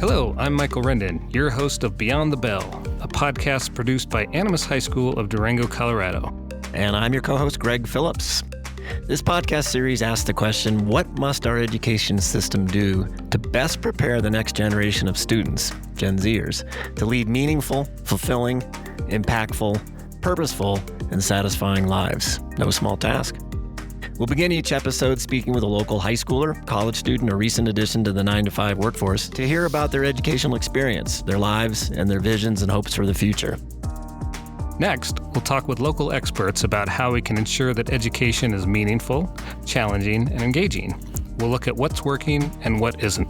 Hello, I'm Michael Rendon, your host of Beyond the Bell, a podcast produced by Animas High School of Durango, Colorado. And I'm your co-host, Greg Phillips. This podcast series asks the question, what must our education system do to best prepare the next generation of students, Gen Zers, to lead meaningful, fulfilling, impactful, purposeful, and satisfying lives? No small task. We'll begin each episode speaking with a local high schooler, college student, or recent addition to the 9-to-5 workforce to hear about their educational experience, their lives, and their visions and hopes for the future. Next, we'll talk with local experts about how we can ensure that education is meaningful, challenging, and engaging. We'll look at what's working and what isn't.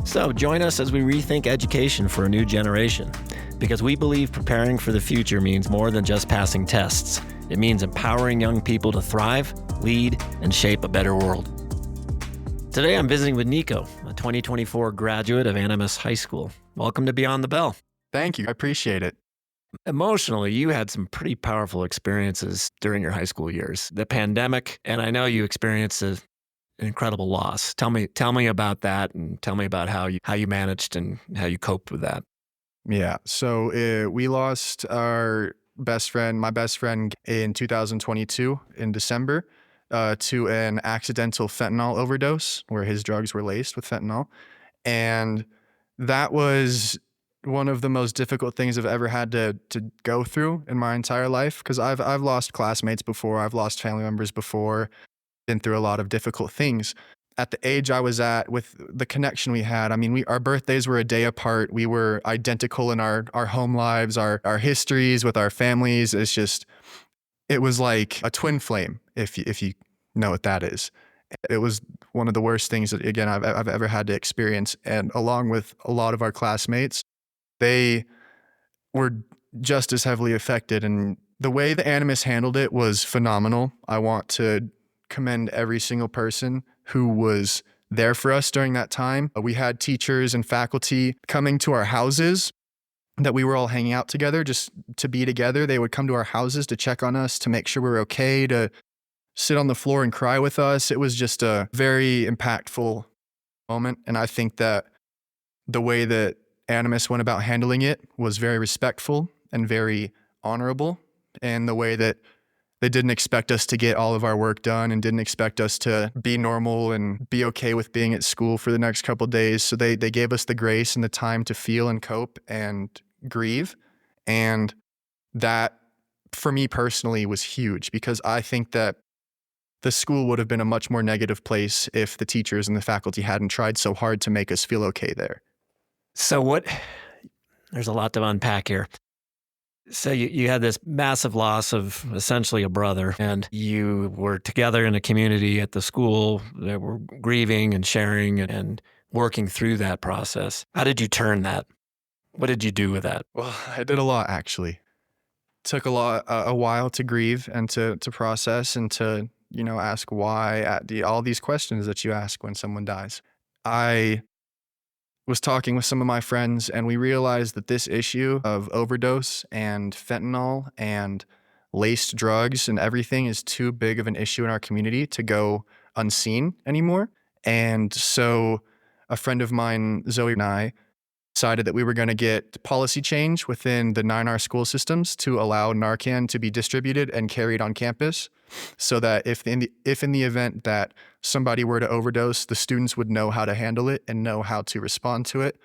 So join us as we rethink education for a new generation, because we believe preparing for the future means more than just passing tests. It means empowering young people to thrive, lead, and shape a better world. Today I'm visiting with Niko, a 2024 graduate of Animas High School. Welcome to Beyond the Bell. Thank you. I appreciate it. Emotionally, you had some pretty powerful experiences during your high school years. The pandemic, and I know you experienced an incredible loss. Tell me about that, and tell me about how you managed and how you coped with that. Yeah. So we lost my best friend in 2022 in December to an accidental fentanyl overdose where his drugs were laced with fentanyl. And that was one of the most difficult things I've ever had to go through in my entire life, because I've lost classmates before, I've lost family members before, been through a lot of difficult things. At the age I was at, with the connection we had, I mean, our birthdays were a day apart. We were identical in our home lives, our histories with our families. It was like a twin flame, if you know what that is. It was one of the worst things that, again, I've ever had to experience. And along with a lot of our classmates, they were just as heavily affected. And the way the Animas handled it was phenomenal. I want to commend every single person who was there for us during that time. We had teachers and faculty coming to our houses that we were all hanging out together just to be together. They would come to our houses to check on us, to make sure we were okay, to sit on the floor and cry with us. It was just a very impactful moment. And I think that the way that Animas went about handling it was very respectful and very honorable, and the way that they didn't expect us to get all of our work done and didn't expect us to be normal and be okay with being at school for the next couple of days. So they gave us the grace and the time to feel and cope and grieve. And that, for me personally, was huge, because I think that the school would have been a much more negative place if the teachers and the faculty hadn't tried so hard to make us feel okay there. So there's a lot to unpack here. So you had this massive loss of essentially a brother, and you were together in a community at the school that were grieving and sharing and working through that process. How did you turn that? What did you do with that? Well, I did a lot, actually. Took a while to grieve and to process and to, ask why, all these questions that you ask when someone dies. I was talking with some of my friends, and we realized that this issue of overdose and fentanyl and laced drugs and everything is too big of an issue in our community to go unseen anymore. And so a friend of mine, Zoe, and I decided that we were going to get policy change within the 9R school systems to allow Narcan to be distributed and carried on campus, so that if in the event that somebody were to overdose, the students would know how to handle it and know how to respond to it.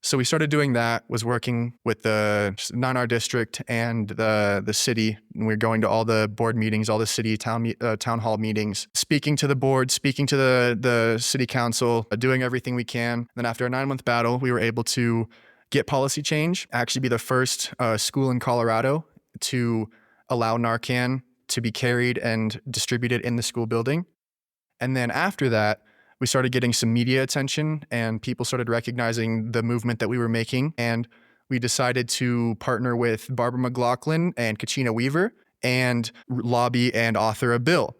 So we started doing that, was working with the 9R district and the city. And we were going to all the board meetings, all the city town hall meetings, speaking to the board, speaking to the city council, doing everything we can. And then after a 9-month battle, we were able to get policy change, actually be the first school in Colorado to allow Narcan to be carried and distributed in the school building. And then after that, we started getting some media attention, and people started recognizing the movement that we were making. And we decided to partner with Barbara McLachlan and Kachina Weaver and lobby and author a bill.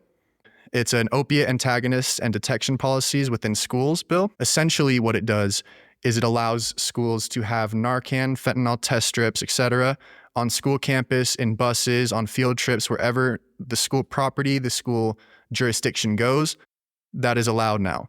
It's an opiate antagonist and detection policies within schools bill. Essentially what it does is it allows schools to have Narcan, fentanyl test strips, etc., on school campus, in buses, on field trips, wherever the school property, the school jurisdiction goes. That is allowed now.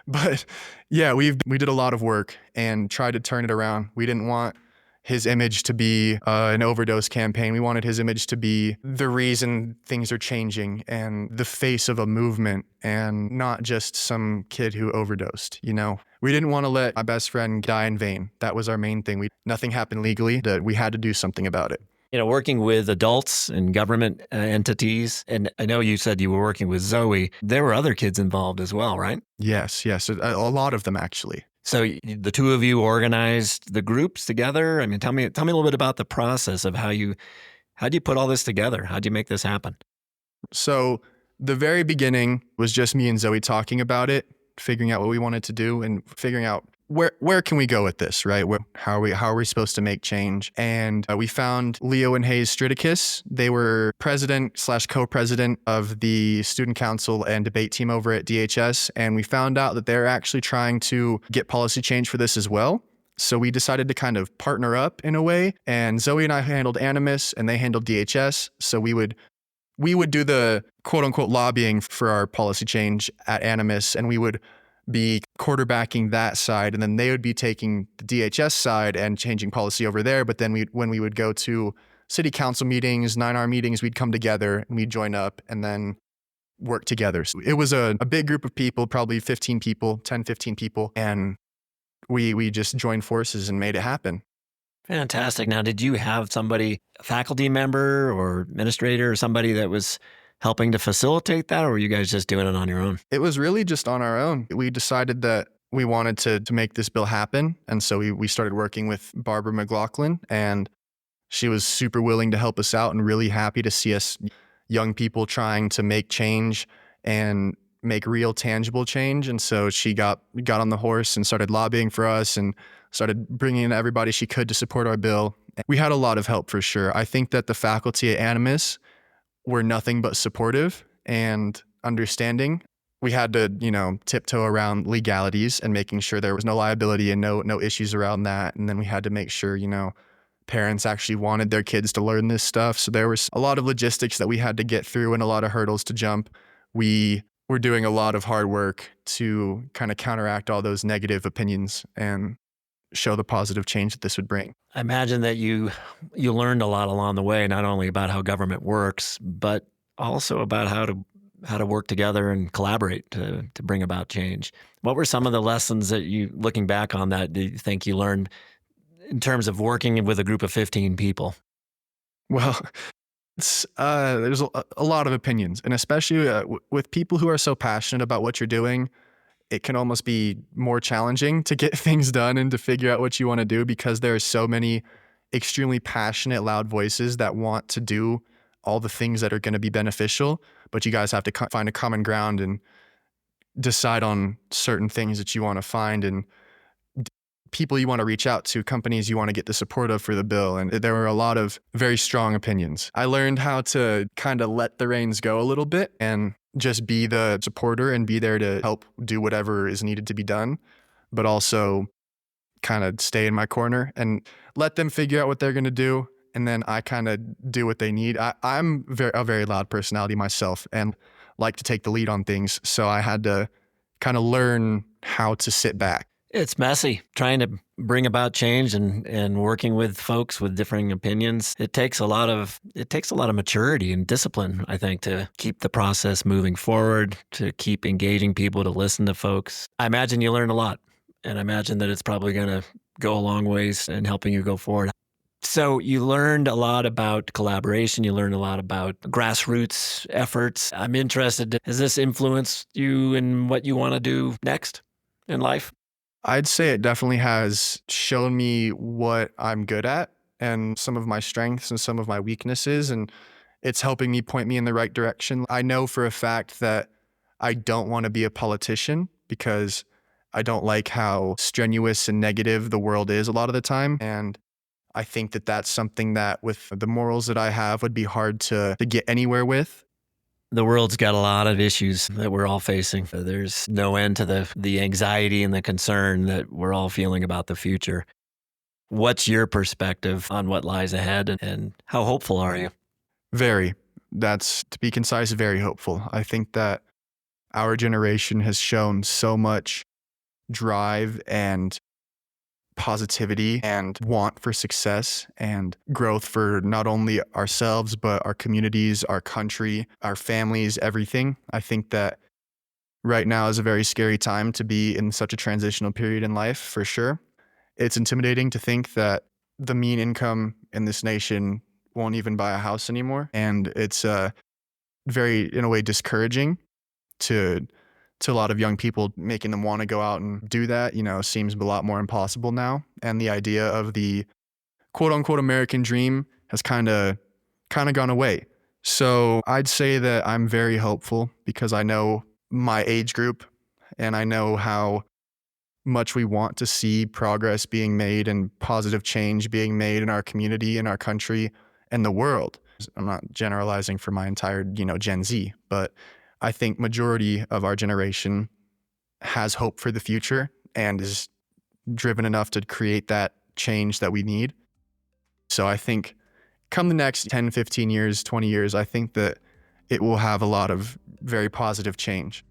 But yeah, we did a lot of work and tried to turn it around. We didn't want his image to be an overdose campaign. We wanted his image to be the reason things are changing and the face of a movement, and not just some kid who overdosed, you know? We didn't want to let my best friend die in vain. That was our main thing. Nothing happened legally, that we had to do something about it. Working with adults and government entities, and I know you said you were working with Zoe. There were other kids involved as well, right? Yes, a lot of them actually. So the two of you organized the groups together. I mean, tell me a little bit about the process of how'd you put all this together? How'd you make this happen? So the very beginning was just me and Zoe talking about it, figuring out what we wanted to do and figuring out where can we go with this, right? How are we supposed to make change? And we found Leo and Hayes Stridicus. They were president/co-president of the student council and debate team over at DHS. And we found out that they're actually trying to get policy change for this as well. So we decided to kind of partner up in a way. And Zoe and I handled Animus and they handled DHS. So we would do the quote unquote lobbying for our policy change at Animus, and we would be quarterbacking that side, and then they would be taking the DHS side and changing policy over there. But then when we would go to city council meetings, 9R meetings, we'd come together and we'd join up and then work together. So it was a big group of people, probably 15 people, 10, 15 people. And we just joined forces and made it happen. Fantastic. Now, did you have somebody, a faculty member or administrator or somebody that was helping to facilitate that, or were you guys just doing it on your own? It was really just on our own. We decided that we wanted to make this bill happen. And so we started working with Barbara McLachlan, and she was super willing to help us out and really happy to see us young people trying to make change and make real tangible change. And so she got on the horse and started lobbying for us and started bringing in everybody she could to support our bill. We had a lot of help for sure. I think that the faculty at Animus were nothing but supportive and understanding. We had to, tiptoe around legalities and making sure there was no liability and no issues around that. And then we had to make sure, parents actually wanted their kids to learn this stuff. So there was a lot of logistics that we had to get through and a lot of hurdles to jump. We were doing a lot of hard work to kind of counteract all those negative opinions and show the positive change that this would bring. I imagine that you learned a lot along the way, not only about how government works, but also about how to work together and collaborate to bring about change. What were some of the lessons that you, looking back on that, do you think you learned in terms of working with a group of 15 people? Well, there's a lot of opinions, and especially with people who are so passionate about what you're doing, it can almost be more challenging to get things done and to figure out what you want to do, because there are so many extremely passionate, loud voices that want to do all the things that are going to be beneficial, but you guys have to find a common ground and decide on certain things that you want to find and people you want to reach out to, companies you want to get the support of for the bill. And there were a lot of very strong opinions. I learned how to kind of let the reins go a little bit and just be the supporter and be there to help do whatever is needed to be done, but also kind of stay in my corner and let them figure out what they're going to do. And then I kind of do what they need. I'm a very loud personality myself and like to take the lead on things. So I had to kind of learn how to sit back. It's messy trying to bring about change and working with folks with differing opinions. It takes a lot of maturity and discipline, I think, to keep the process moving forward, to keep engaging people, to listen to folks. I imagine you learn a lot, and I imagine that it's probably going to go a long ways in helping you go forward. So you learned a lot about collaboration. You learned a lot about grassroots efforts. I'm interested, has this influenced you in what you want to do next in life? I'd say it definitely has shown me what I'm good at and some of my strengths and some of my weaknesses, and it's helping me point me in the right direction. I know for a fact that I don't want to be a politician because I don't like how strenuous and negative the world is a lot of the time. And I think that that's something that with the morals that I have would be hard to get anywhere with. The world's got a lot of issues that we're all facing. There's no end to the anxiety and the concern that we're all feeling about the future. What's your perspective on what lies ahead, and how hopeful are you? Very. That's, to be concise, very hopeful. I think that Our generation has shown so much drive and positivity and want for success and growth for not only ourselves, but our communities, our country, our families, everything. I think that right now is a very scary time to be in such a transitional period in life, for sure. It's intimidating to think that the mean income in this nation won't even buy a house anymore. And it's very, in a way, discouraging to a lot of young people, making them want to go out and do that, seems a lot more impossible now. And the idea of the quote unquote American dream has kind of gone away. So I'd say that I'm very hopeful because I know my age group and I know how much we want to see progress being made and positive change being made in our community, in our country, and the world. I'm not generalizing for my entire, Gen Z, but I think majority of our generation has hope for the future and is driven enough to create that change that we need. So I think come the next 10, 15 years, 20 years, I think that it will have a lot of very positive change.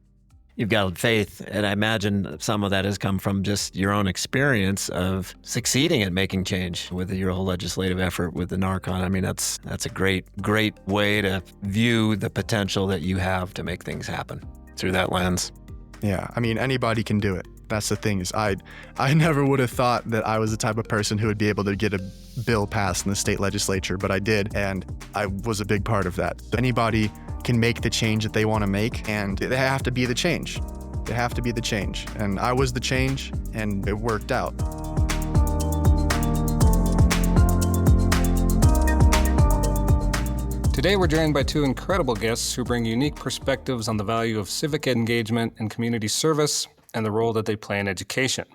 You've got faith, and I imagine some of that has come from just your own experience of succeeding at making change with your whole legislative effort with the Narcan. I mean, that's a great way to view the potential that you have to make things happen through that lens. Yeah, I mean, anybody can do it. That's the thing is I never would have thought that I was the type of person who would be able to get a bill passed in the state legislature, but I did, and I was a big part of that. Anybody can make the change that they want to make, and they have to be the change. They have to be the change. And I was the change, and it worked out. Today, we're joined by two incredible guests who bring unique perspectives on the value of civic engagement and community service and the role that they play in education.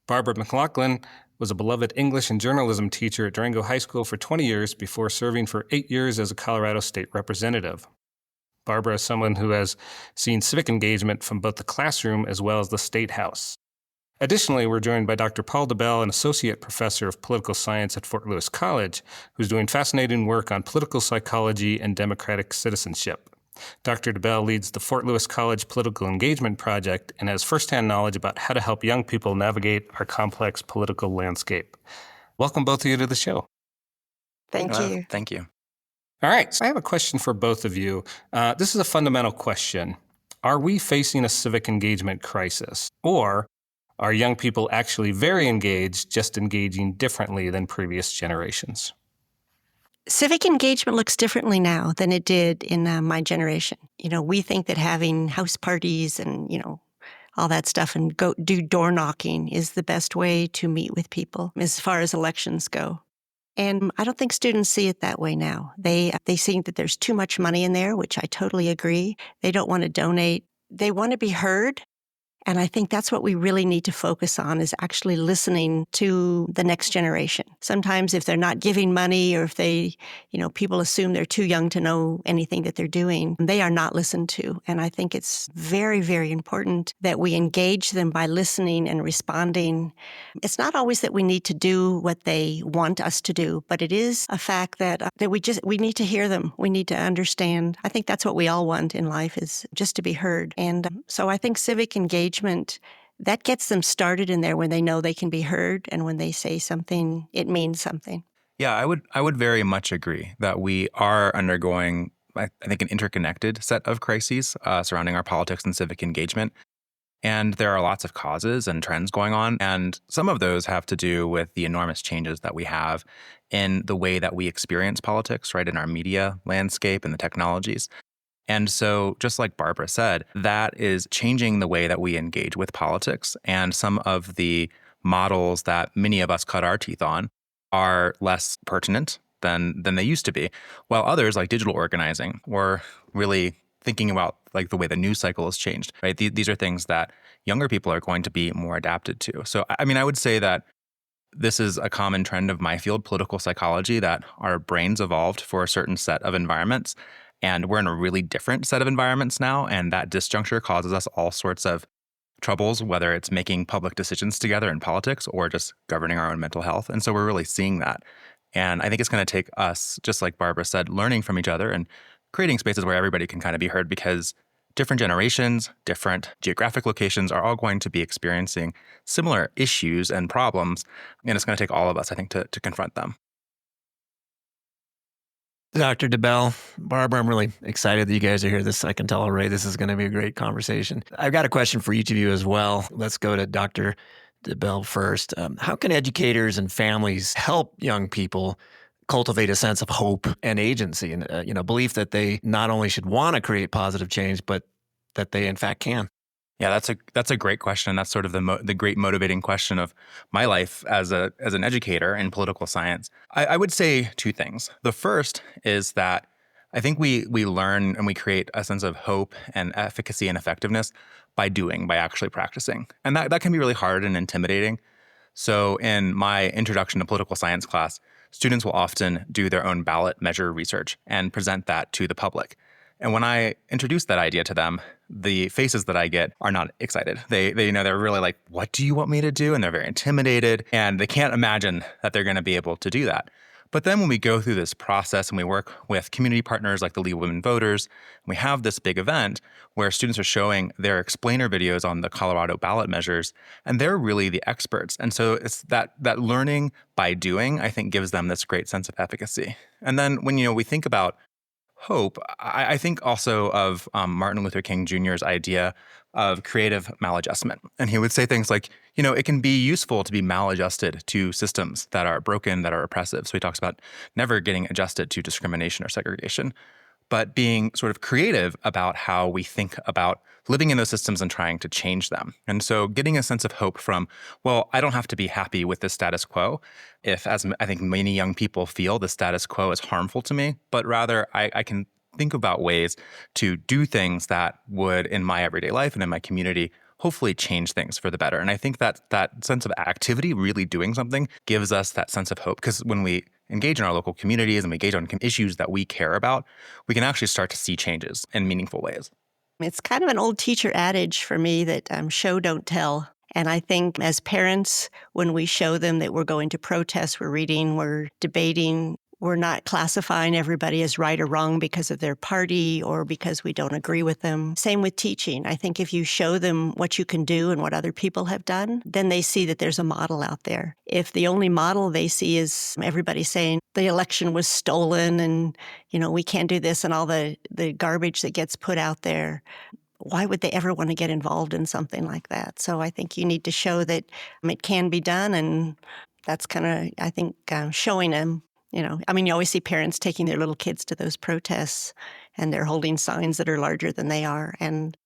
Barbara McLachlan was a beloved English and journalism teacher at Durango High School for 20 years before serving for 8 years as a Colorado state representative. Barbara is someone who has seen civic engagement from both the classroom as well as the State House. Additionally, we're joined by Dr. Paul DeBell, an associate professor of political science at Fort Lewis College, who's doing fascinating work on political psychology and democratic citizenship. Dr. DeBell leads the Fort Lewis College Political Engagement Project and has firsthand knowledge about how to help young people navigate our complex political landscape. Welcome both of you to the show. Thank you. Thank you. All right, so I have a question for both of you. This is a fundamental question. Are we facing a civic engagement crisis? Or are young people actually very engaged, just engaging differently than previous generations? Civic engagement looks differently now than it did in my generation. We think that having house parties and, all that stuff and go do door knocking is the best way to meet with people as far as elections go. And I don't think students see it that way now. They see that there's too much money in there, which I totally agree. They don't want to donate. They want to be heard. And I think that's what we really need to focus on is actually listening to the next generation. Sometimes if they're not giving money or if they, people assume they're too young to know anything that they're doing, they are not listened to. And I think it's very, very important that we engage them by listening and responding. It's not always that we need to do what they want us to do, but it is a fact that we need to hear them. We need to understand. I think that's what we all want in life is just to be heard. And so I think civic engagement, that gets them started in there when they know they can be heard and when they say something, it means something. Yeah, I would very much agree that we are undergoing, I think, an interconnected set of crises surrounding our politics and civic engagement. And there are lots of causes and trends going on. And some of those have to do with the enormous changes that we have in the way that we experience politics, right, in our media landscape and the technologies. And so, just like Barbara said, that is changing the way that we engage with politics. And some of the models that many of us cut our teeth on are less pertinent than they used to be. While others, like digital organizing, or really thinking about like the way the news cycle has changed, right? These are things that younger people are going to be more adapted to. So, I mean, I would say that this is a common trend of my field, political psychology, that our brains evolved for a certain set of environments. And we're in a really different set of environments now, and that disjuncture causes us all sorts of troubles, whether it's making public decisions together in politics or just governing our own mental health. And so we're really seeing that. And I think it's going to take us, just like Barbara said, learning from each other and creating spaces where everybody can kind of be heard, because different generations, different geographic locations are all going to be experiencing similar issues and problems. And it's going to take all of us, I think, to confront them. Dr. DeBell, Barbara, I'm really excited that you guys are here. I can tell already this is going to be a great conversation. I've got a question for each of you as well. Let's go to Dr. DeBell first. How can educators and families help young people cultivate a sense of hope and agency and belief that they not only should want to create positive change, but that they in fact can? Yeah, that's a great question. That's sort of the great motivating question of my life as an educator in political science. I would say two things. The first is that I think we learn and we create a sense of hope and efficacy and effectiveness by actually practicing. And that can be really hard and intimidating. So in my introduction to political science class, students will often do their own ballot measure research and present that to the public. And when I introduce that idea to them, the faces that I get are not excited. They're really like, what do you want me to do? And they're very intimidated and they can't imagine that they're going to be able to do that. But then when we go through this process and we work with community partners like the League of Women Voters, we have this big event where students are showing their explainer videos on the Colorado ballot measures, and they're really the experts. And so it's that learning by doing, I think, gives them this great sense of efficacy. And then when we think about hope, I think also of Martin Luther King Jr.'s idea of creative maladjustment. And he would say things like, it can be useful to be maladjusted to systems that are broken, that are oppressive. So he talks about never getting adjusted to discrimination or segregation, but being sort of creative about how we think about living in those systems and trying to change them. And so getting a sense of hope from, well, I don't have to be happy with the status quo, if, as I think many young people feel, the status quo is harmful to me, but rather I can think about ways to do things that would, in my everyday life and in my community, hopefully change things for the better. And I think that sense of activity, really doing something, gives us that sense of hope. Because when we engage in our local communities and we engage on issues that we care about, we can actually start to see changes in meaningful ways. It's kind of an old teacher adage for me that show, don't tell. And I think as parents, when we show them that we're going to protest, we're reading, we're debating, we're not classifying everybody as right or wrong because of their party or because we don't agree with them. Same with teaching. I think if you show them what you can do and what other people have done, then they see that there's a model out there. If the only model they see is everybody saying the election was stolen and, we can't do this and all the garbage that gets put out there, why would they ever want to get involved in something like that? So I think you need to show that it can be done, and that's kind of, I think, showing them. You always see parents taking their little kids to those protests, and they're holding signs that are larger than they are. And,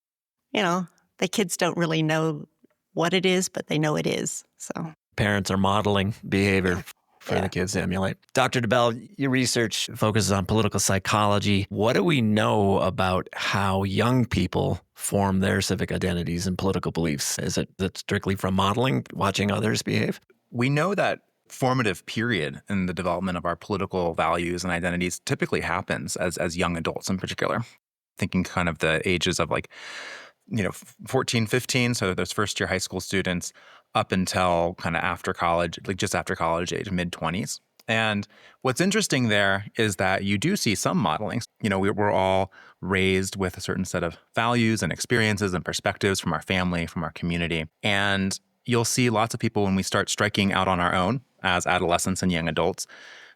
the kids don't really know what it is, but they know it is. So parents are modeling behavior for the kids to emulate. Dr. DeBell, your research focuses on political psychology. What do we know about how young people form their civic identities and political beliefs? Is it strictly from modeling, watching others behave? We know that formative period in the development of our political values and identities typically happens as young adults in particular. Thinking kind of the ages of 14, 15, so those first year high school students up until kind of after college, just after college age, mid-20s. And what's interesting there is that you do see some modeling. We're all raised with a certain set of values and experiences and perspectives from our family, from our community. And you'll see lots of people when we start striking out on our own as adolescents and young adults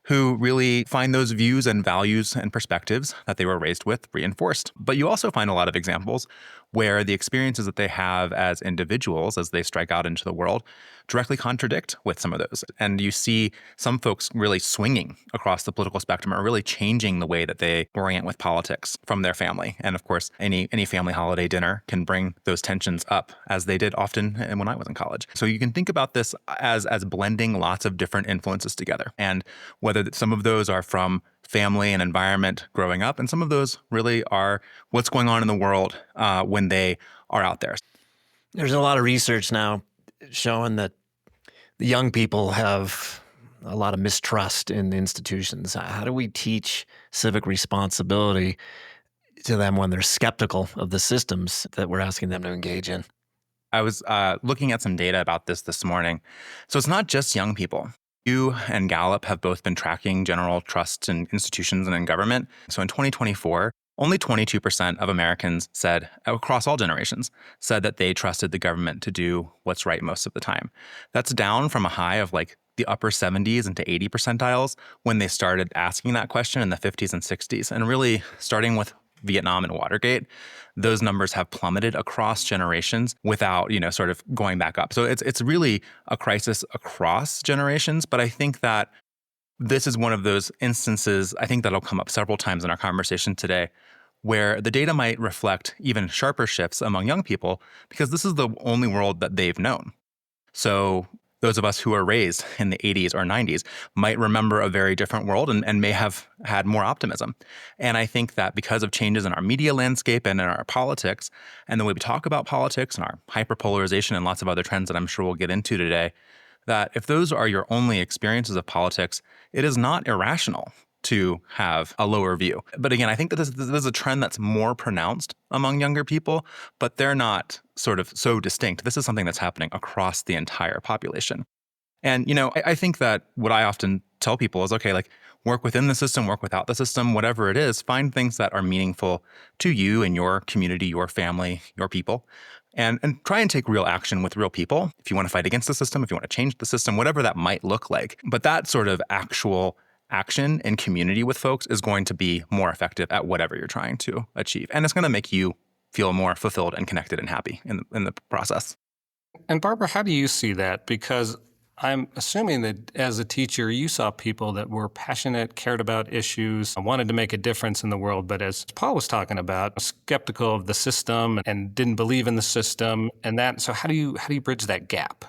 who really find those views and values and perspectives that they were raised with reinforced. But you also find a lot of examples where the experiences that they have as individuals as they strike out into the world directly contradict with some of those. And you see some folks really swinging across the political spectrum or really changing the way that they orient with politics from their family. And of course, any family holiday dinner can bring those tensions up, as they did often when I was in college. So you can think about this as blending lots of different influences together. And whether some of those are from family and environment growing up, and some of those really are what's going on in the world when they are out there. There's a lot of research now showing that the young people have a lot of mistrust in institutions. How do we teach civic responsibility to them when they're skeptical of the systems that we're asking them to engage in? I was looking at some data about this morning. So it's not just young people. You and Gallup have both been tracking general trust in institutions and in government. So in 2024, only 22% of Americans said, across all generations, said that they trusted the government to do what's right most of the time. That's down from a high of like the upper 70s into 80 percentiles when they started asking that question in the 50s and 60s. And really, starting with Vietnam and Watergate, those numbers have plummeted across generations without, sort of going back up. So it's really a crisis across generations. But I think that this is one of those instances, I think that'll come up several times in our conversation today, where the data might reflect even sharper shifts among young people because this is the only world that they've known. So those of us who are raised in the 80s or 90s might remember a very different world and may have had more optimism. And I think that because of changes in our media landscape and in our politics and the way we talk about politics and our hyperpolarization and lots of other trends that I'm sure we'll get into today, that if those are your only experiences of politics, it is not irrational to have a lower view. But again, I think that this is a trend that's more pronounced among younger people, but they're not sort of so distinct. This is something that's happening across the entire population. And, I think that what I often tell people is, okay, like work within the system, work without the system, whatever it is, find things that are meaningful to you and your community, your family, your people. And try and take real action with real people. If you want to fight against the system, if you want to change the system, whatever that might look like. But that sort of actual action in community with folks is going to be more effective at whatever you're trying to achieve. And it's going to make you feel more fulfilled and connected and happy in the process. And Barbara, how do you see that? Because I'm assuming that as a teacher, you saw people that were passionate, cared about issues, wanted to make a difference in the world. But as Paul was talking about, skeptical of the system and didn't believe in the system. So how do you bridge that gap?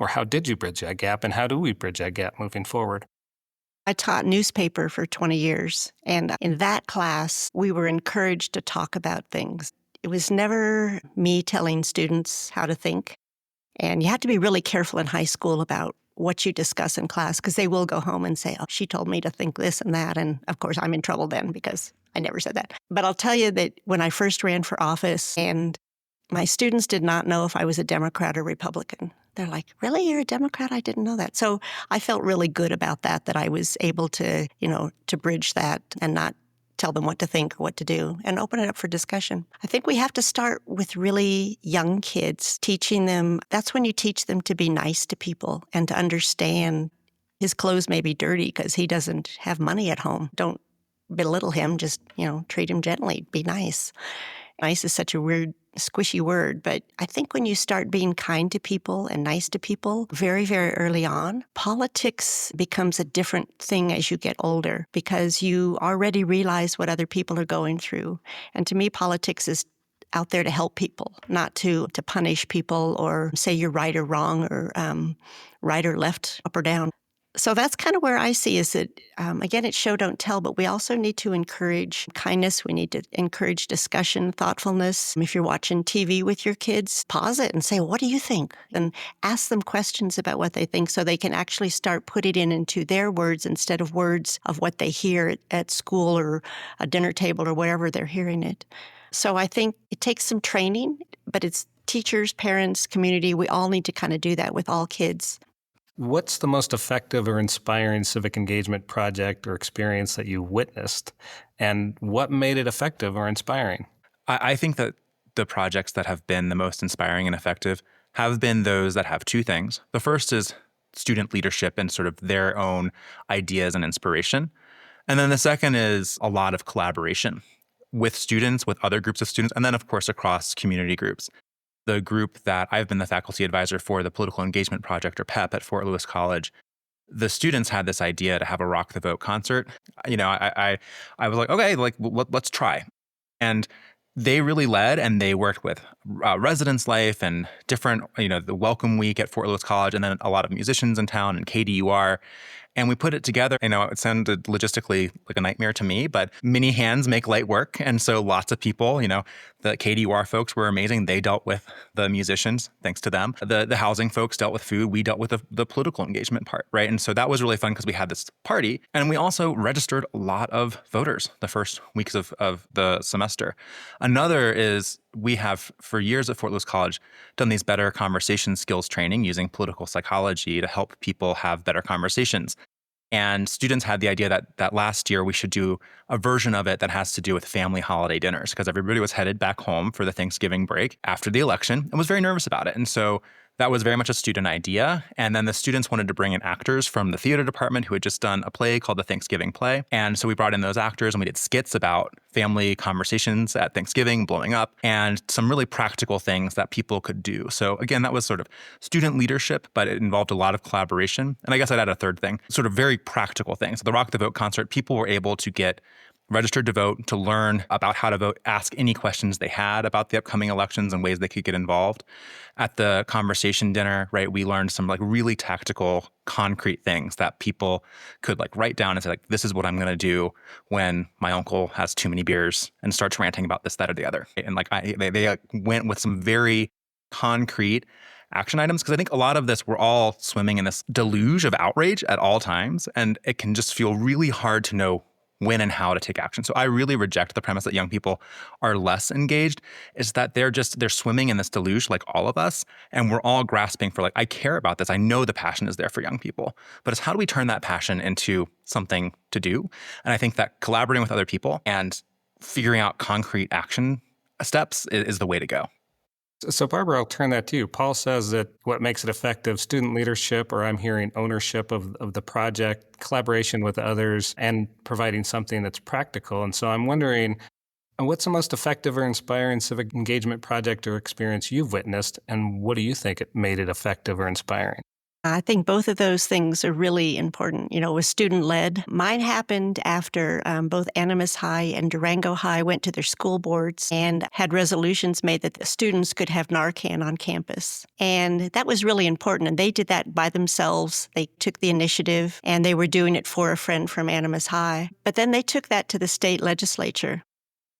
Or how did you bridge that gap? And how do we bridge that gap moving forward? I taught newspaper for 20 years. And in that class, we were encouraged to talk about things. It was never me telling students how to think. And you have to be really careful in high school about what you discuss in class because they will go home and say, oh, she told me to think this and that. And of course, I'm in trouble then because I never said that. But I'll tell you that when I first ran for office and my students did not know if I was a Democrat or Republican. They're like, really? You're a Democrat? I didn't know that. So I felt really good about that I was able to, to bridge that and not tell them what to think or what to do and open it up for discussion. I think we have to start with really young kids, teaching them. That's when you teach them to be nice to people and to understand his clothes may be dirty because he doesn't have money at home. Don't belittle him. Just, treat him gently. Be nice. Nice is such a weird, squishy word, but I think when you start being kind to people and nice to people very, very early on, politics becomes a different thing as you get older because you already realize what other people are going through. And to me, politics is out there to help people, not to punish people or say you're right or wrong or right or left, up or down. So that's kind of where I see is that, again, it's show, don't tell, but we also need to encourage kindness. We need to encourage discussion, thoughtfulness. If you're watching TV with your kids, pause it and say, what do you think? And ask them questions about what they think so they can actually start putting it into their words instead of words of what they hear at school or a dinner table or wherever they're hearing it. So I think it takes some training, but it's teachers, parents, community. We all need to kind of do that with all kids. What's the most effective or inspiring civic engagement project or experience that you witnessed, and what made it effective or inspiring? I think that the projects that have been the most inspiring and effective have been those that have two things. The first is student leadership and sort of their own ideas and inspiration. And then the second is a lot of collaboration with students, with other groups of students, and then, of course, across community groups. The group that I've been the faculty advisor for, the Political Engagement Project, or PEP, at Fort Lewis College, the students had this idea to have a Rock the Vote concert. I was like, okay, let's try. And they really led, and they worked with residence life and different, the Welcome Week at Fort Lewis College, and then a lot of musicians in town and KDUR. And we put it together. It sounded logistically like a nightmare to me, but many hands make light work. And so lots of people, the KDUR folks were amazing. They dealt with the musicians, thanks to them. The housing folks dealt with food. We dealt with the political engagement part, right? And so that was really fun because we had this party. And we also registered a lot of voters the first weeks of the semester. Another is we have, for years at Fort Lewis College, done these better conversation skills training using political psychology to help people have better conversations. And students had the idea that last year we should do a version of it that has to do with family holiday dinners, because everybody was headed back home for the Thanksgiving break after the election and was very nervous about it. And so that was very much a student idea. And then the students wanted to bring in actors from the theater department who had just done a play called the Thanksgiving Play. And so we brought in those actors and we did skits about family conversations at Thanksgiving, blowing up, and some really practical things that people could do. So again, that was sort of student leadership, but it involved a lot of collaboration. And I guess I'd add a third thing, sort of very practical things. At the Rock the Vote concert, people were able to get registered to vote, to learn about how to vote, ask any questions they had about the upcoming elections and ways they could get involved. At the conversation dinner, right, we learned some like really tactical, concrete things that people could like write down and say, like, this is what I'm going to do when my uncle has too many beers and starts ranting about this, that, or the other. And like they went with some very concrete action items, because I think a lot of this, we're all swimming in this deluge of outrage at all times, and it can just feel really hard to know when and how to take action. So I really reject the premise that young people are less engaged, is that they're swimming in this deluge like all of us. And we're all grasping for like, I care about this. I know the passion is there for young people, but it's how do we turn that passion into something to do? And I think that collaborating with other people and figuring out concrete action steps is the way to go. So Barbara, I'll turn that to you. Paul says that what makes it effective, student leadership, or I'm hearing ownership of the project, collaboration with others, and providing something that's practical. And so I'm wondering, what's the most effective or inspiring civic engagement project or experience you've witnessed, and what do you think it made it effective or inspiring? I think both of those things are really important. You know, it was student-led. Mine happened after both Animas High and Durango High went to their school boards and had resolutions made that the students could have Narcan on campus. And that was really important. And they did that by themselves. They took the initiative, and they were doing it for a friend from Animas High. But then they took that to the state legislature.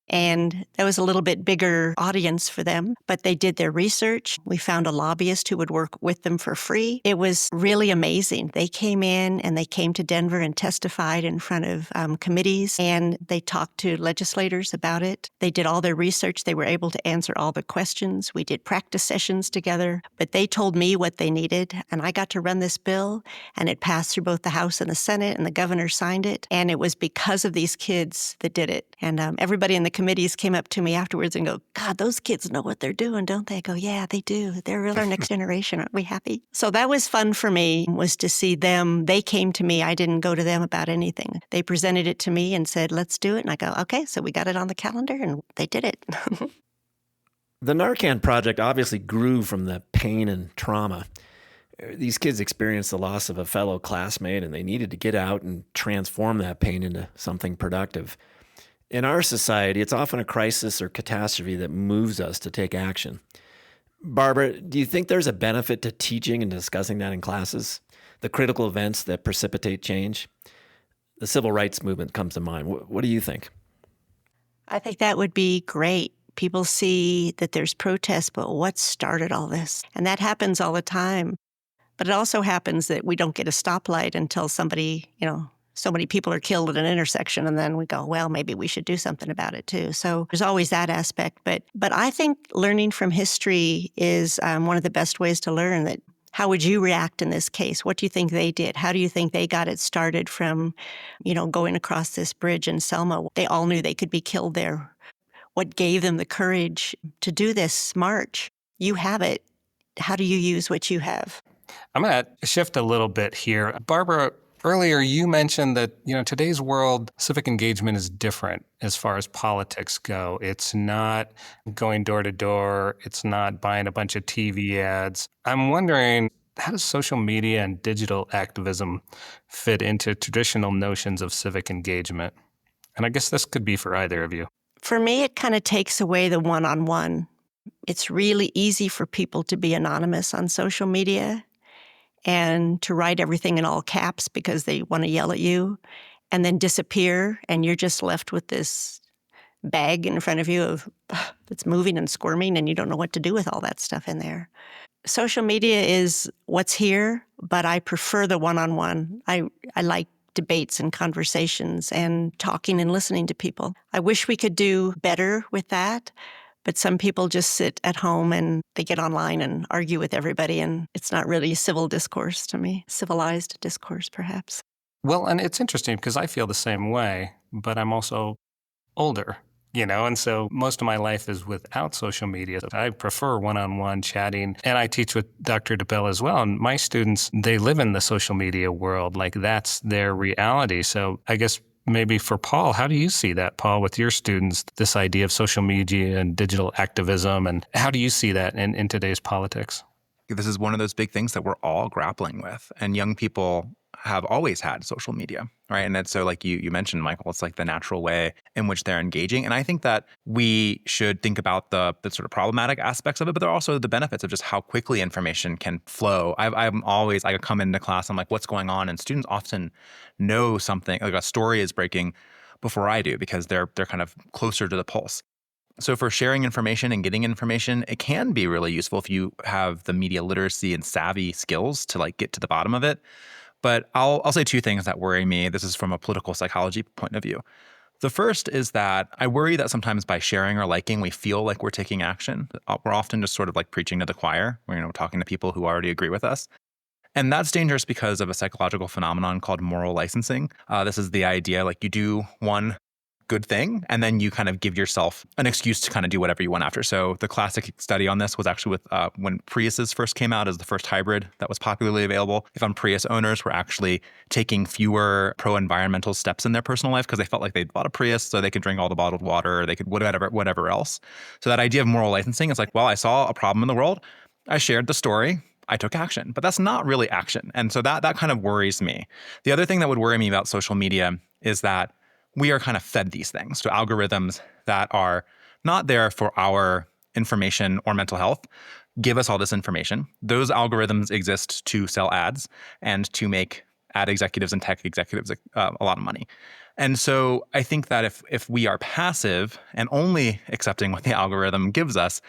And that was a little bit bigger audience for them, but they did their research. We found a lobbyist who would work with them for free. It was really amazing. They came in and they came to Denver and testified in front of committees, and they talked to legislators about it. They did all their research. They were able to answer all the questions. We did practice sessions together, but they told me what they needed, and I got to run this bill, and it passed through both the House and the Senate, and the governor signed it, and it was because of these kids that did it. And everybody in the committees came up to me afterwards and go, God, those kids know what they're doing, don't they? I go, yeah, they do. They're our next generation. Aren't we happy? So that was fun for me, was to see them. They came to me. I didn't go to them about anything. They presented it to me and said, let's do it. And I go, okay, so we got it on the calendar, and they did it. The Narcan project obviously grew from the pain and trauma. These kids experienced the loss of a fellow classmate, and they needed to get out and transform that pain into something productive. In our society, it's often a crisis or catastrophe that moves us to take action. Barbara, do you think there's a benefit to teaching and discussing that in classes? The critical events that precipitate change? The civil rights movement comes to mind. What do you think? I think that would be great. People see that there's protests, but what started all this? And that happens all the time. But it also happens that we don't get a stoplight until somebody, so many people are killed at an intersection, and then we go, well, maybe we should do something about it too. So there's always that aspect. But I think learning from history is one of the best ways to learn. That how would you react in this case? What do you think they did? How do you think they got it started from, going across this bridge in Selma? They all knew they could be killed there. What gave them the courage to do this march? You have it. How do you use what you have? I'm going to shift a little bit here. Barbara, earlier, you mentioned that, today's world, civic engagement is different as far as politics go. It's not going door to door. It's not buying a bunch of TV ads. I'm wondering, how does social media and digital activism fit into traditional notions of civic engagement? And I guess this could be for either of you. For me, it kind of takes away the one-on-one. It's really easy for people to be anonymous on social media and to write everything in all caps because they want to yell at you, and then disappear, and you're just left with this bag in front of you that's moving and squirming, and you don't know what to do with all that stuff in there. Social media is what's here, but I prefer the one-on-one. I like debates and conversations and talking and listening to people. I wish we could do better with that. But some people just sit at home and they get online and argue with everybody, and it's not really civil discourse to me. Civilized discourse, perhaps. Well, and it's interesting because I feel the same way, but I'm also older, and so most of my life is without social media. I prefer one-on-one chatting, and I teach with Dr. DeBell as well. And my students, they live in the social media world, like that's their reality. So I guess maybe for Paul, how do you see that, Paul, with your students, this idea of social media and digital activism, and how do you see that in today's politics? This is one of those big things that we're all grappling with. And young people have always had social media, right? And that's so like you mentioned, Michael, it's like the natural way in which they're engaging. And I think that we should think about the sort of problematic aspects of it, but there are also the benefits of just how quickly information can flow. I come into class, I'm like, what's going on? And students often know something, like a story is breaking before I do because they're kind of closer to the pulse. So for sharing information and getting information, it can be really useful if you have the media literacy and savvy skills to like get to the bottom of it. But I'll say two things that worry me. This is from a political psychology point of view. The first is that I worry that sometimes by sharing or liking, we feel like we're taking action. We're often just sort of like preaching to the choir. We're talking to people who already agree with us. And that's dangerous because of a psychological phenomenon called moral licensing. This is the idea like you do one good thing, and then you kind of give yourself an excuse to kind of do whatever you want after. So the classic study on this was actually with when Priuses first came out as the first hybrid that was popularly available. They found Prius owners were actually taking fewer pro-environmental steps in their personal life because they felt like they'd bought a Prius so they could drink all the bottled water, or they could whatever else. So that idea of moral licensing is like, well, I saw a problem in the world, I shared the story, I took action. But that's not really action. And so that kind of worries me. The other thing that would worry me about social media is that we are kind of fed these things to algorithms that are not there for our information or mental health. Give us all this information. Those algorithms exist to sell ads and to make ad executives and tech executives a lot of money. And so I think that if we are passive and only accepting what the algorithm gives us,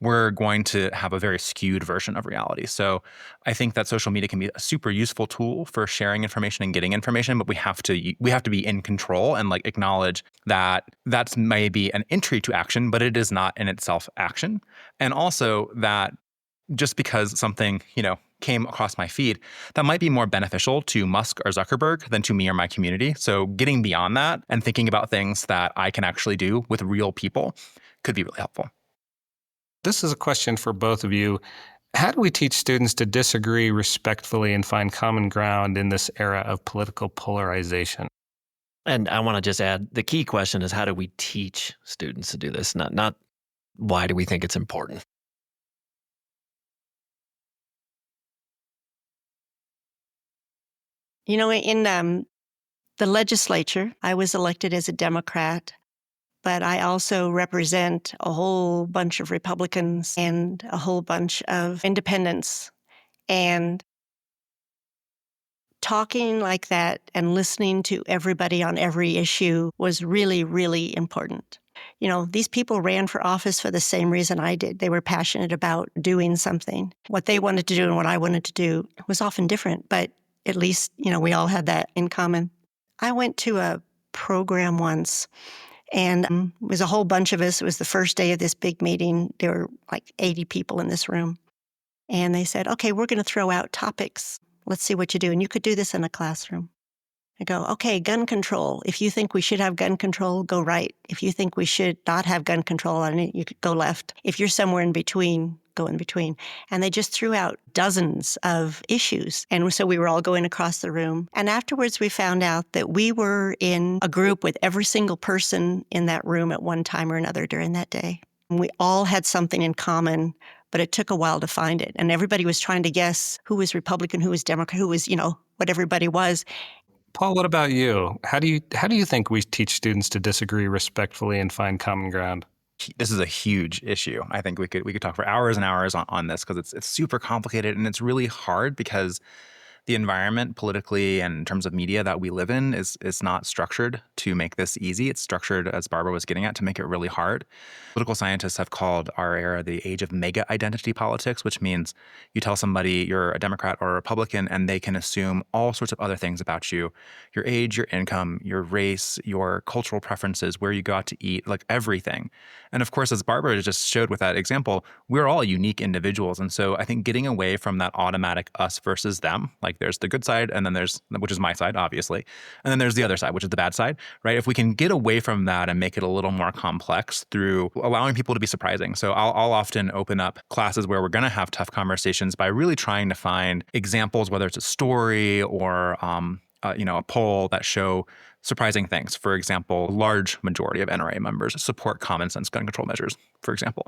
we're going to have a very skewed version of reality. So I think that social media can be a super useful tool for sharing information and getting information, but we have to be in control and like acknowledge that that's maybe an entry to action, but it is not in itself action. And also that just because something, came across my feed, that might be more beneficial to Musk or Zuckerberg than to me or my community. So getting beyond that and thinking about things that I can actually do with real people could be really helpful. This is a question for both of you. How do we teach students to disagree respectfully and find common ground in this era of political polarization? And I want to just add, the key question is how do we teach students to do this? Not why do we think it's important? In the legislature, I was elected as a Democrat, but I also represent a whole bunch of Republicans and a whole bunch of independents. And talking like that and listening to everybody on every issue was really, really important. These people ran for office for the same reason I did. They were passionate about doing something. What they wanted to do and what I wanted to do was often different, but at least, we all had that in common. I went to a program once, and it was a whole bunch of us. It was the first day of this big meeting. There were like 80 people in this room. And they said, okay, we're going to throw out topics. Let's see what you do. And you could do this in a classroom. I go, okay, gun control. If you think we should have gun control, go right. If you think we should not have gun control, you could go left. If you're somewhere in between, go in between. And they just threw out dozens of issues. And so we were all going across the room. And afterwards, we found out that we were in a group with every single person in that room at one time or another during that day. And we all had something in common, but it took a while to find it. And everybody was trying to guess who was Republican, who was Democrat, who was, what everybody was. Paul, what about you? How do you think we teach students to disagree respectfully and find common ground? This is a huge issue. I think we could talk for hours and hours on this because it's super complicated and it's really hard because the environment politically and in terms of media that we live in is not structured to make this easy. It's structured, as Barbara was getting at, to make it really hard. Political scientists have called our era the age of mega identity politics, which means you tell somebody you're a Democrat or a Republican and they can assume all sorts of other things about you: your age, your income, your race, your cultural preferences, where you go out to eat, like everything. And of course, as Barbara just showed with that example, we're all unique individuals. And so I think getting away from that automatic us versus them, like Like there's the good side, and then which is my side, obviously. And then there's the other side, which is the bad side, right? If we can get away from that and make it a little more complex through allowing people to be surprising. So I'll often open up classes where we're going to have tough conversations by really trying to find examples, whether it's a story or a poll that show surprising things. For example, a large majority of NRA members support common sense gun control measures, for example.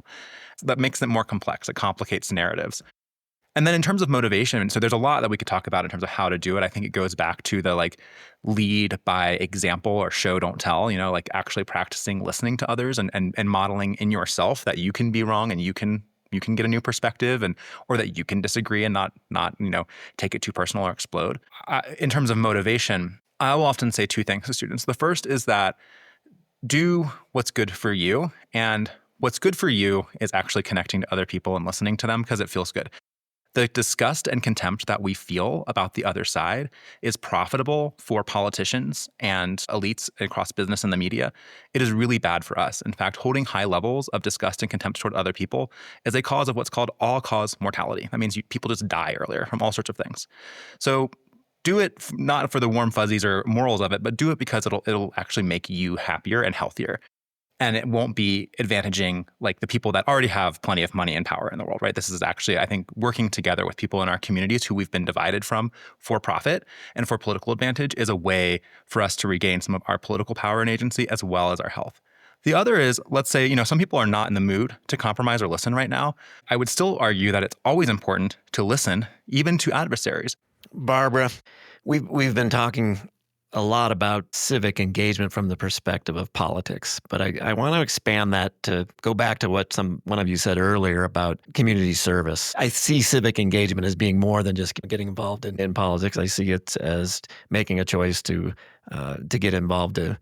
So that makes it more complex. It complicates narratives. And then in terms of motivation, so there's a lot that we could talk about in terms of how to do it. I think it goes back to the lead by example or show, don't tell, actually practicing listening to others and modeling in yourself that you can be wrong and you can get a new perspective or that you can disagree and not take it too personal or explode. In terms of motivation, I will often say two things to students. The first is that do what's good for you, and what's good for you is actually connecting to other people and listening to them because it feels good. The disgust and contempt that we feel about the other side is profitable for politicians and elites across business and the media. It is really bad for us. In fact, holding high levels of disgust and contempt toward other people is a cause of what's called all-cause mortality. That means people just die earlier from all sorts of things. So do it not for the warm fuzzies or morals of it, but do it because it'll actually make you happier and healthier. And it won't be advantaging the people that already have plenty of money and power in the world, right? This is actually, I think, working together with people in our communities who we've been divided from for profit and for political advantage is a way for us to regain some of our political power and agency as well as our health. The other is, let's say, some people are not in the mood to compromise or listen right now. I would still argue that it's always important to listen, even to adversaries. Barbara, we've been talking a lot about civic engagement from the perspective of politics, but I want to expand that to go back to what one of you said earlier about community service. I see civic engagement as being more than just getting involved in politics. I see it as making a choice to get involved to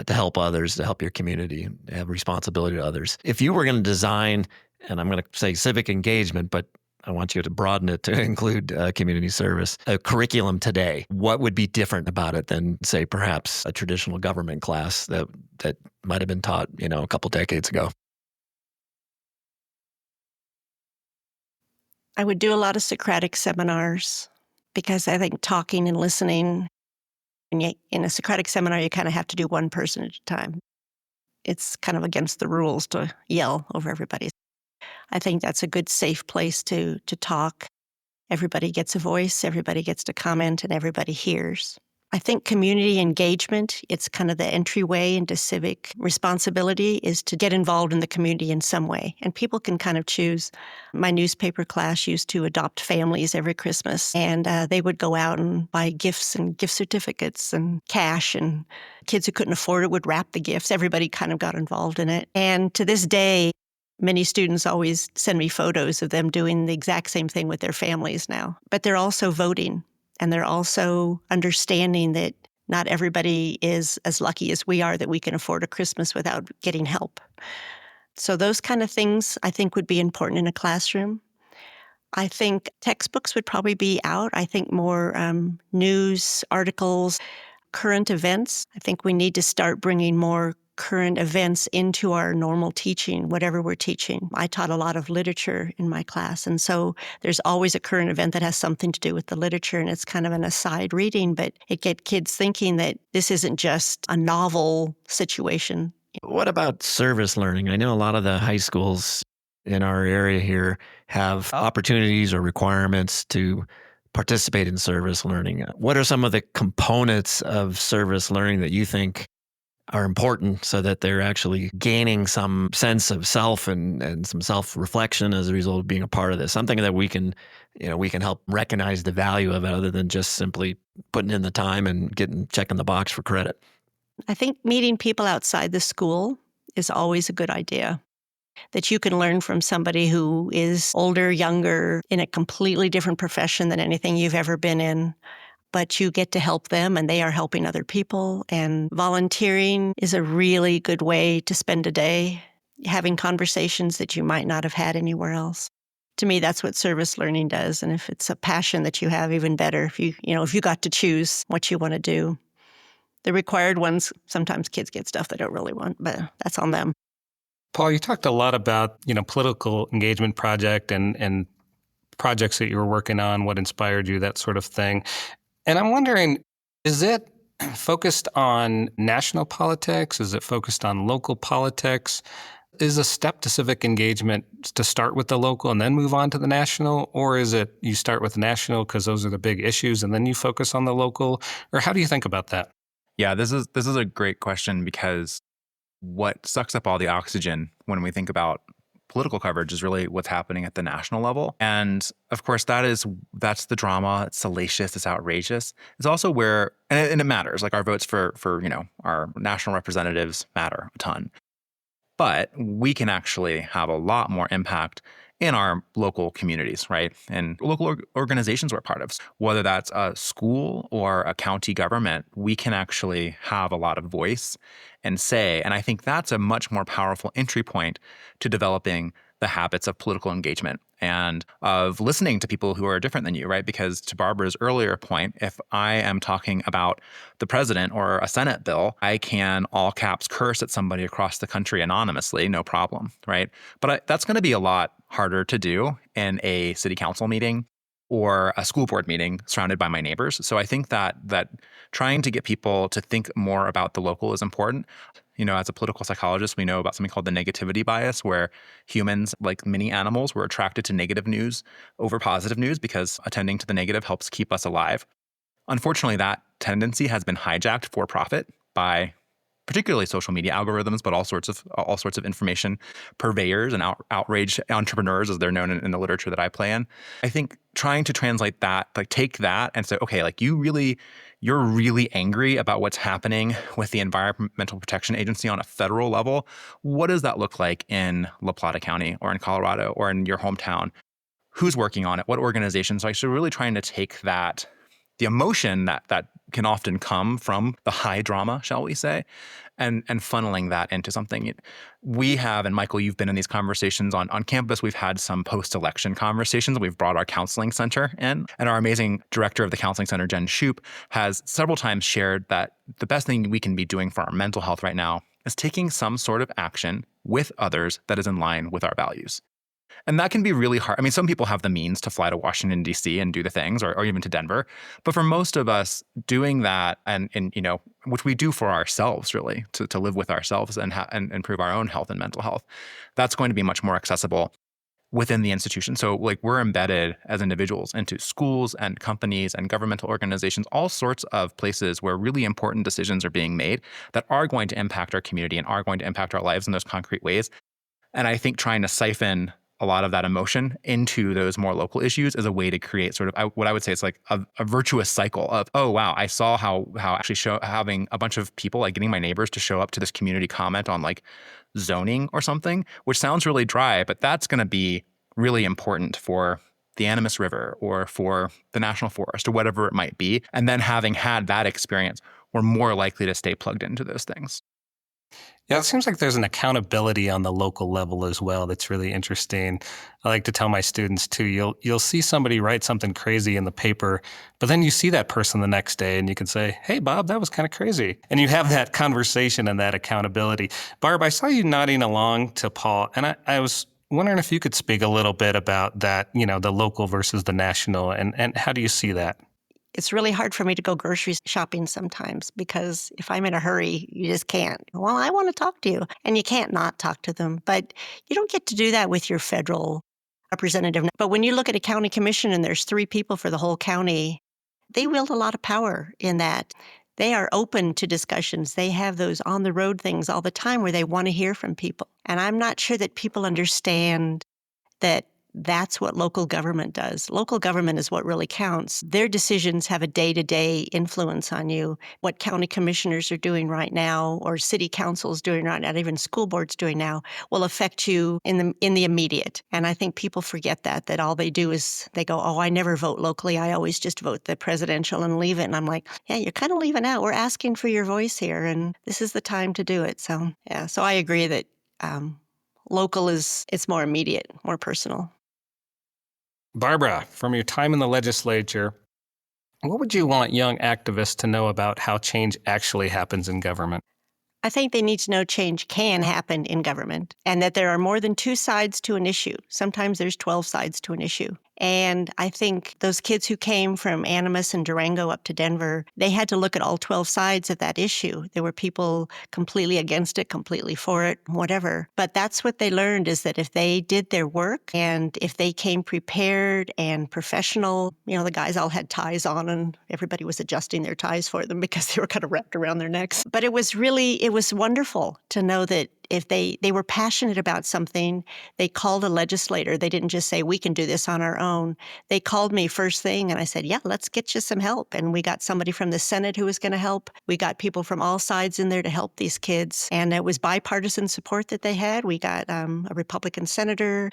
help others, to help your community, have responsibility to others. If you were going to design, and I'm going to say civic engagement, but I want you to broaden it to include community service, a curriculum today, what would be different about it than, say, perhaps a traditional government class that might have been taught, a couple decades ago? I would do a lot of Socratic seminars because I think talking and listening, and in a Socratic seminar, you kind of have to do one person at a time. It's kind of against the rules to yell over everybody. I think that's a good, safe place to talk. Everybody gets a voice, everybody gets to comment, and everybody hears. I think community engagement, it's kind of the entryway into civic responsibility, is to get involved in the community in some way. And people can kind of choose. My newspaper class used to adopt families every Christmas, and they would go out and buy gifts and gift certificates and cash, and kids who couldn't afford it would wrap the gifts. Everybody kind of got involved in it. And to this day, many students always send me photos of them doing the exact same thing with their families now. But they're also voting, and they're also understanding that not everybody is as lucky as we are that we can afford a Christmas without getting help. So those kind of things I think would be important in a classroom. I think textbooks would probably be out. I think more news articles, current events. I think we need to start bringing more current events into our normal teaching, whatever we're teaching. I taught a lot of literature in my class, and so there's always a current event that has something to do with the literature, and it's kind of an aside reading, but it gets kids thinking that this isn't just a novel situation. What about service learning? I know a lot of the high schools in our area here have opportunities or requirements to participate in service learning. What are some of the components of service learning that you think are important so that they're actually gaining some sense of self and some self-reflection as a result of being a part of this? Something that we can help recognize the value of it other than just simply putting in the time and checking the box for credit. I think meeting people outside the school is always a good idea. That you can learn from somebody who is older, younger, in a completely different profession than anything you've ever been in. But you get to help them, and they are helping other people. And volunteering is a really good way to spend a day, having conversations that you might not have had anywhere else. To me, that's what service learning does. And if it's a passion that you have, even better. If you got to choose what you want to do. The required ones, sometimes kids get stuff they don't really want, but that's on them. Paul, you talked a lot about, political engagement project and projects that you were working on, what inspired you, that sort of thing. And I'm wondering, is it focused on national politics? Is it focused on local politics? Is a step to civic engagement to start with the local and then move on to the national? Or is it you start with national because those are the big issues and then you focus on the local? Or how do you think about that? Yeah, this is a great question, because what sucks up all the oxygen when we think about political coverage is really what's happening at the national level. And of course, that's the drama. It's salacious. It's outrageous. It's also where, and it matters. Like, our votes for our national representatives matter a ton. But we can actually have a lot more impact in our local communities, right? And local organizations we're part of, whether that's a school or a county government, we can actually have a lot of voice and say. And I think that's a much more powerful entry point to developing the habits of political engagement and of listening to people who are different than you, right? Because to Barbara's earlier point, if I am talking about the president or a Senate bill, I can all caps curse at somebody across the country anonymously, no problem, right? But that's going to be a lot harder to do in a city council meeting or a school board meeting surrounded by my neighbors. So I think that trying to get people to think more about the local is important. As a political psychologist, we know about something called the negativity bias, where humans, like many animals, were attracted to negative news over positive news because attending to the negative helps keep us alive. Unfortunately, that tendency has been hijacked for profit by particularly social media algorithms, but all sorts of information purveyors and outrage entrepreneurs, as they're known in the literature that I play in. I think trying to translate that, like take that and say, okay, like you're really angry about what's happening with the Environmental Protection Agency on a federal level. What does that look like in La Plata County or in Colorado or in your hometown? Who's working on it? What organizations? So actually really trying to take that, the emotion that can often come from the high drama, shall we say, and funneling that into something. We have, and Michael, you've been in these conversations on campus. We've had some post-election conversations. We've brought our counseling center in, and our amazing director of the counseling center, Jen Shoup, has several times shared that the best thing we can be doing for our mental health right now is taking some sort of action with others that is in line with our values. And that can be really hard. I mean, some people have the means to fly to Washington, D.C. and do the things, or even to Denver. But for most of us, doing that and which we do for ourselves, really, to live with ourselves and improve our own health and mental health, that's going to be much more accessible within the institution. So like, we're embedded as individuals into schools and companies and governmental organizations, all sorts of places where really important decisions are being made that are going to impact our community and are going to impact our lives in those concrete ways. And I think trying to siphon a lot of that emotion into those more local issues is a way to create sort of what I would say is like a virtuous cycle of, oh, wow, I saw how actually having a bunch of people, like getting my neighbors to show up to this community comment on like zoning or something, which sounds really dry, but that's going to be really important for the Animas River or for the National Forest or whatever it might be. And then having had that experience, we're more likely to stay plugged into those things. Yeah, it seems like there's an accountability on the local level as well that's really interesting. I like to tell my students too, you'll see somebody write something crazy in the paper, but then you see that person the next day and you can say, hey, Bob, that was kind of crazy. And you have that conversation and that accountability. Barb, I saw you nodding along to Paul, and I was wondering if you could speak a little bit about that, the local versus the national, and how do you see that? It's really hard for me to go grocery shopping sometimes because if I'm in a hurry, you just can't. Well, I want to talk to you, and you can't not talk to them. But you don't get to do that with your federal representative. But when you look at a county commission and there's 3 people for the whole county, they wield a lot of power in that. They are open to discussions. They have those on the road things all the time where they want to hear from people. And I'm not sure that people understand that that's what local government does. Local government is what really counts. Their decisions have a day-to-day influence on you. What county commissioners are doing right now, or city councils doing right now, even school boards doing now, will affect you in the immediate. And I think people forget that all they do is they go, oh, I never vote locally. I always just vote the presidential and leave it. And I'm like, yeah, you're kind of leaving out. We're asking for your voice here, and this is the time to do it. So, yeah, so I agree that local it's more immediate, more personal. Barbara, from your time in the legislature, what would you want young activists to know about how change actually happens in government? I think they need to know change can happen in government and that there are more than 2 sides to an issue. Sometimes there's 12 sides to an issue. And I think those kids who came from Animas and Durango up to Denver, they had to look at all 12 sides of that issue. There were people completely against it, completely for it, whatever. But that's what they learned, is that if they did their work and if they came prepared and professional, the guys all had ties on and everybody was adjusting their ties for them because they were kind of wrapped around their necks. But it was wonderful to know that if they were passionate about something, they called a legislator. They didn't just say, we can do this on our own. They called me first thing and I said, yeah, let's get you some help. And we got somebody from the Senate who was going to help. We got people from all sides in there to help these kids. And it was bipartisan support that they had. We got a Republican senator.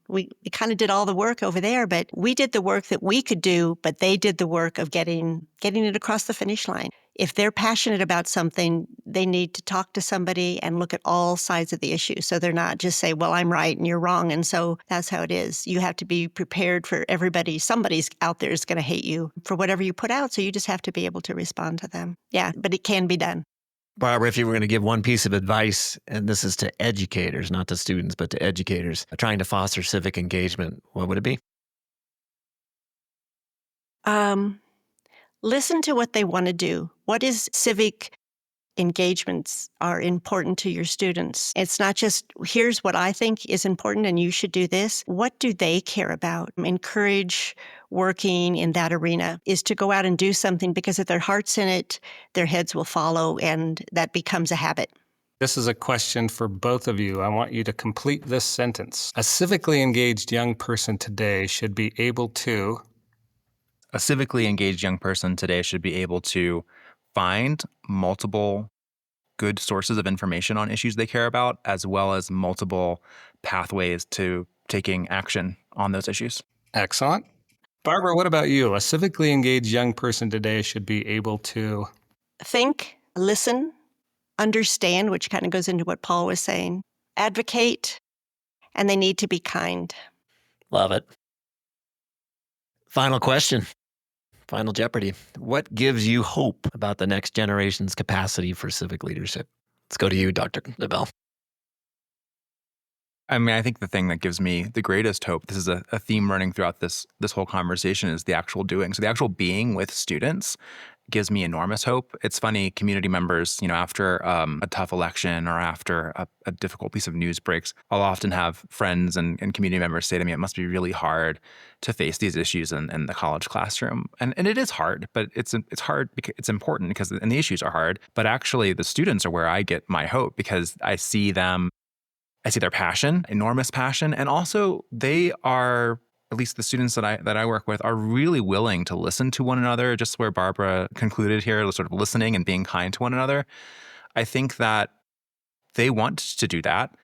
We kind of did all the work over there, but we did the work that we could do, but they did the work of getting it across the finish line. If they're passionate about something, they need to talk to somebody and look at all sides of the issue. So they're not just say, well, I'm right and you're wrong. And so that's how it is. You have to be prepared for everybody. Somebody's out there is going to hate you for whatever you put out. So you just have to be able to respond to them. Yeah, but it can be done. Barbara, if you were going to give one piece of advice, and this is to educators, not to students, but to educators trying to foster civic engagement, what would it be? Listen to what they want to do. What is civic engagements are important to your students? It's not just, here's what I think is important and you should do this. What do they care about? Encourage working in that arena is to go out and do something, because if their heart's in it, their heads will follow, and that becomes a habit. This is a question for both of you. I want you to complete this sentence. A civically engaged young person today should be able to... A civically engaged young person today should be able to find multiple good sources of information on issues they care about, as well as multiple pathways to taking action on those issues. Excellent. Barbara, what about you? A civically engaged young person today should be able to... Think, listen, understand, which kind of goes into what Paul was saying, advocate, and they need to be kind. Love it. Final question. Final Jeopardy. What gives you hope about the next generation's capacity for civic leadership? Let's go to you, Dr. DeBell. I mean, I think the thing that gives me the greatest hope, this is a theme running throughout this whole conversation, is the actual doing. So the actual being with students gives me enormous hope. It's funny, community members, after a tough election or after a difficult piece of news breaks, I'll often have friends and community members say to me, it must be really hard to face these issues in the college classroom. And it is hard, but it's hard because it's important and the issues are hard. But actually, the students are where I get my hope, because I see their passion, enormous passion, and also they are, at least the students that I work with, are really willing to listen to one another, just where Barbara concluded here, sort of listening and being kind to one another. I think that they want to do that.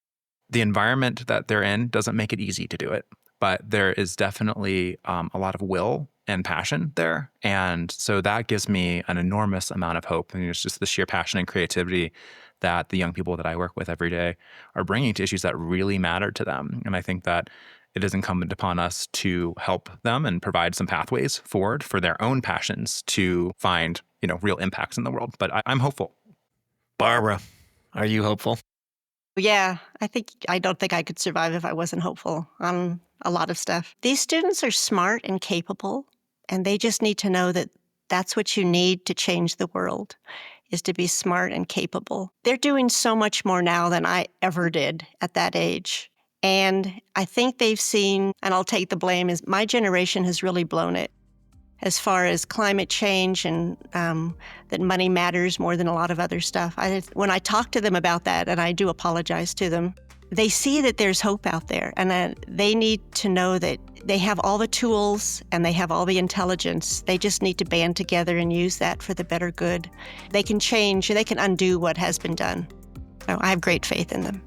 The environment that they're in doesn't make it easy to do it, but there is definitely a lot of will and passion there. And so that gives me an enormous amount of hope. And it's just the sheer passion and creativity that the young people that I work with every day are bringing to issues that really matter to them. And I think that it is incumbent upon us to help them and provide some pathways forward for their own passions to find, real impacts in the world. But I'm hopeful. Barbara, are you hopeful? Yeah, I don't think I could survive if I wasn't hopeful on a lot of stuff. These students are smart and capable, and they just need to know that that's what you need to change the world, is to be smart and capable. They're doing so much more now than I ever did at that age. And I think they've seen, and I'll take the blame, is my generation has really blown it as far as climate change and that money matters more than a lot of other stuff. When I talk to them about that, and I do apologize to them, they see that there's hope out there, and they need to know that they have all the tools and they have all the intelligence. They just need to band together and use that for the better good. They can change, they can undo what has been done. So I have great faith in them.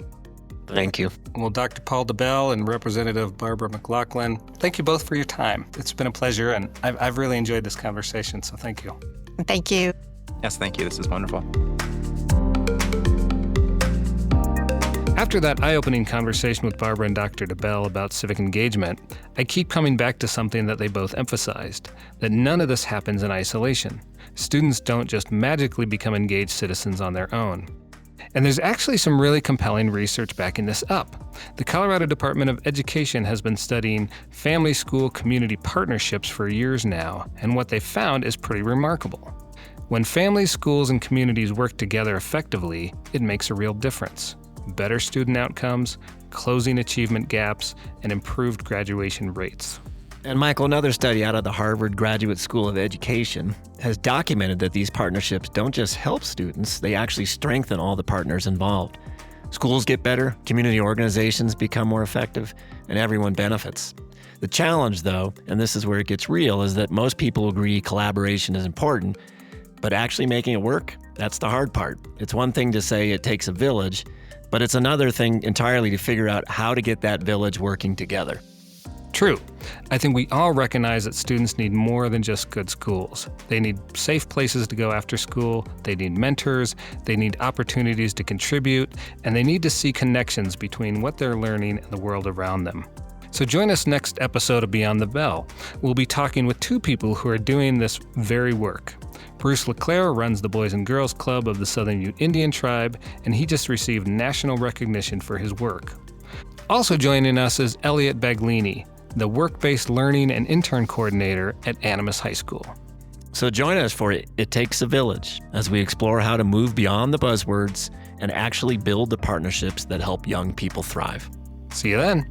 Thank you. Well, Dr. Paul DeBell and Representative Barbara McLachlan, thank you both for your time. It's been a pleasure, and I've really enjoyed this conversation, so thank you. Thank you. Yes, thank you. This is wonderful. After that eye-opening conversation with Barbara and Dr. DeBell about civic engagement, I keep coming back to something that they both emphasized, that none of this happens in isolation. Students don't just magically become engaged citizens on their own. And there's actually some really compelling research backing this up. The Colorado Department of Education has been studying family-school community partnerships for years now, and what they found is pretty remarkable. When families, schools, and communities work together effectively, it makes a real difference. Better student outcomes, closing achievement gaps, and improved graduation rates. And Michael, another study out of the Harvard Graduate School of Education has documented that these partnerships don't just help students, they actually strengthen all the partners involved. Schools get better, community organizations become more effective, and everyone benefits. The challenge, though, and this is where it gets real, is that most people agree collaboration is important, but actually making it work, that's the hard part. It's one thing to say it takes a village, but it's another thing entirely to figure out how to get that village working together. True. I think we all recognize that students need more than just good schools. They need safe places to go after school, they need mentors, they need opportunities to contribute, and they need to see connections between what they're learning and the world around them. So join us next episode of Beyond the Bell. We'll be talking with two people who are doing this very work. Bruce LeClaire runs the Boys and Girls Club of the Southern Ute Indian Tribe, and he just received national recognition for his work. Also joining us is Elliot Baglini, the work-based learning and intern coordinator at Animas High School. So join us for It Takes a Village as we explore how to move beyond the buzzwords and actually build the partnerships that help young people thrive. See you then.